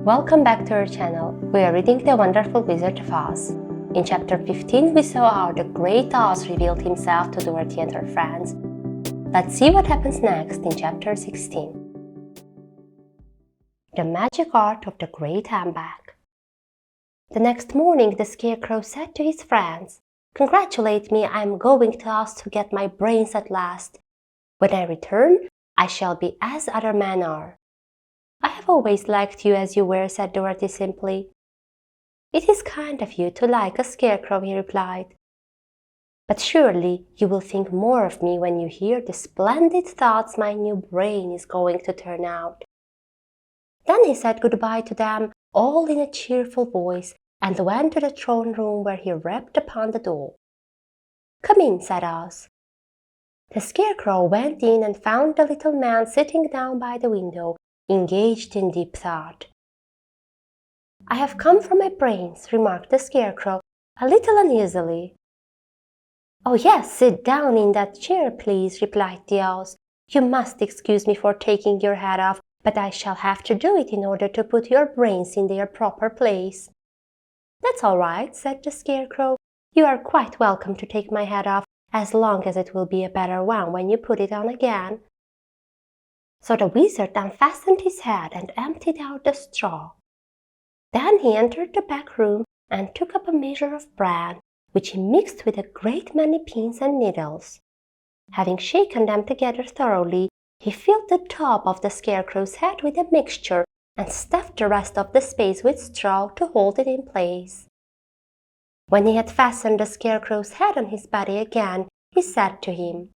Welcome back to our channel. We are reading The Wonderful Wizard of Oz. In chapter 15, we saw how the Great Oz revealed himself to Dorothy and her friends. Let's see what happens next in chapter 16. The Magic Art of the Great Handbag. The next morning, the Scarecrow said to his friends, "Congratulate me, I am going to Oz to get my brains at last. When I return, I shall be as other men are." "I have always liked you as you were," said Dorothy simply. "It is kind of you to like a scarecrow," he replied. "But surely you will think more of me when you hear the splendid thoughts my new brain is going to turn out." Then he said goodbye to them all in a cheerful voice and went to the throne room where he rapped upon the door. "Come in," said Oz. The Scarecrow went in and found the little man sitting down by the window, engaged in deep thought. "I have come for my brains," remarked the Scarecrow, a little uneasily. "Oh yes, sit down in that chair, please," replied the Oz. "You must excuse me for taking your hat off, but I shall have to do it in order to put your brains in their proper place." "That's all right," said the Scarecrow. "You are quite welcome to take my hat off, as long as it will be a better one when you put it on again." So the Wizard unfastened his hat and emptied out the straw. Then he entered the back room and took up a measure of bran, which he mixed with a great many pins and needles. Having shaken them together thoroughly, he filled the top of the Scarecrow's head with the mixture and stuffed the rest of the space with straw to hold it in place. When he had fastened the Scarecrow's head on his body again, he said to him,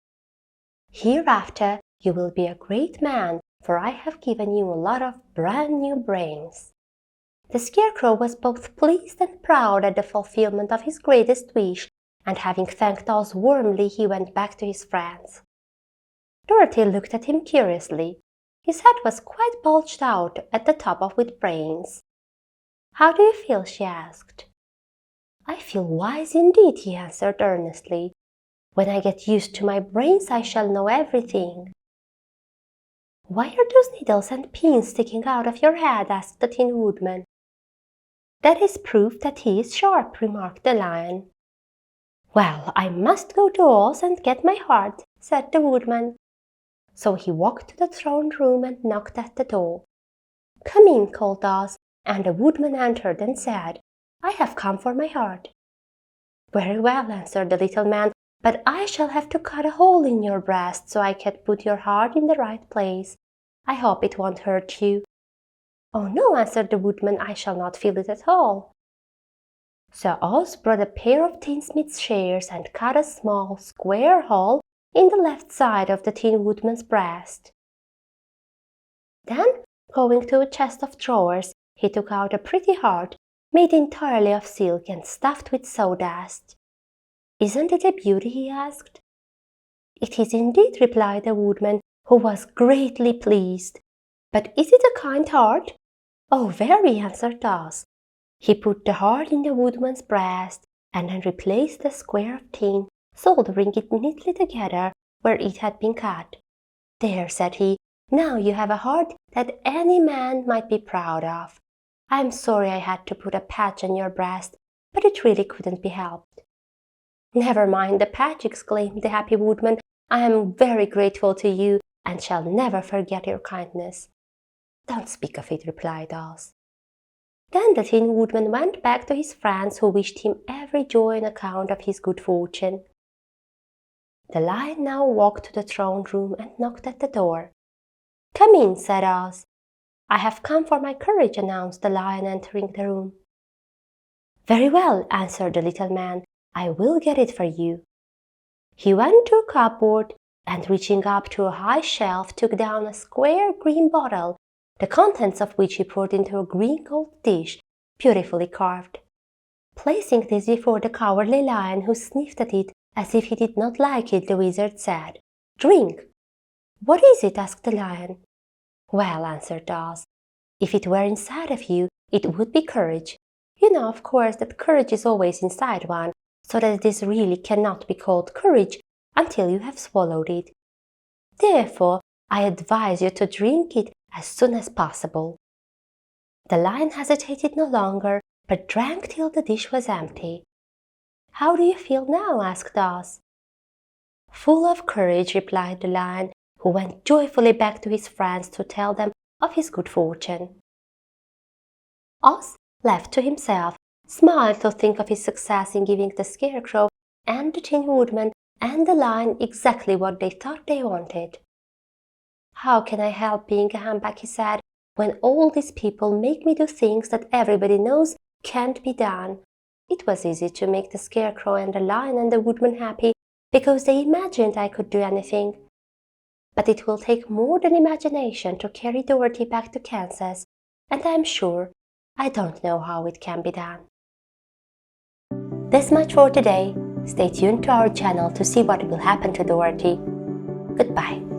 "Hereafter you will be a great man, for I have given you a lot of brand new brains." The Scarecrow was both pleased and proud at the fulfillment of his greatest wish, and having thanked Oz warmly, he went back to his friends. Dorothy looked at him curiously. His head was quite bulged out at the top with brains. "How do you feel?" she asked. "I feel wise indeed," he answered earnestly. "When I get used to my brains, I shall know everything." "Why are those needles and pins sticking out of your head?" asked the Tin Woodman. "That is proof that he is sharp," remarked the Lion. "Well, I must go to Oz and get my heart," said the Woodman. So he walked to the throne room and knocked at the door. "Come in," called Oz, and the Woodman entered and said, "I have come for my heart." "Very well," answered the little man, "but I shall have to cut a hole in your breast so I can put your heart in the right place. I hope it won't hurt you." "Oh no," answered the Woodman, "I shall not feel it at all." So Oz brought a pair of tinsmith's shears and cut a small, square hole in the left side of the Tin Woodman's breast. Then, going to a chest of drawers, he took out a pretty heart, made entirely of silk and stuffed with sawdust. "Isn't it a beauty?" he asked. "It is indeed," replied the Woodman, who was greatly pleased. "But is it a kind heart?" "Oh, very," answered Oz. He put the heart in the Woodman's breast and then replaced the square of tin, soldering it neatly together where it had been cut. "There," said he, "now you have a heart that any man might be proud of. I am sorry I had to put a patch on your breast, but it really couldn't be helped." "Never mind the patch," exclaimed the happy Woodman. "I am very grateful to you and shall never forget your kindness." "Don't speak of it," replied Oz. Then the Tin Woodman went back to his friends, who wished him every joy on account of his good fortune. The Lion now walked to the throne room and knocked at the door. "Come in," said Oz. "I have come for my courage," announced the Lion, entering the room. "Very well," answered the little man. "I will get it for you." He went to a cupboard and, reaching up to a high shelf, took down a square green bottle, the contents of which he poured into a green gold dish, beautifully carved. Placing this before the Cowardly Lion, who sniffed at it as if he did not like it, the Wizard said, "Drink." "What is it?" asked the Lion. "Well," answered Oz, "if it were inside of you, it would be courage. You know, of course, that courage is always inside one, so that this really cannot be called courage until you have swallowed it. Therefore, I advise you to drink it as soon as possible." The lion hesitated no longer, but drank till the dish was empty. "How do you feel now?" asked Oz. "Full of courage," replied the lion, who went joyfully back to his friends to tell them of his good fortune. Oz, left to himself, smiled to think of his success in giving the Scarecrow and the Tin Woodman and the lion exactly what they thought they wanted. "How can I help being a humbug," he said, "when all these people make me do things that everybody knows can't be done?" It was easy to make the Scarecrow and the lion and the Woodman happy because they imagined I could do anything. But it will take more than imagination to carry Dorothy back to Kansas, and I'm sure I don't know how it can be done. This much for today. Stay tuned to our channel to see what will happen to Dorothy. Goodbye.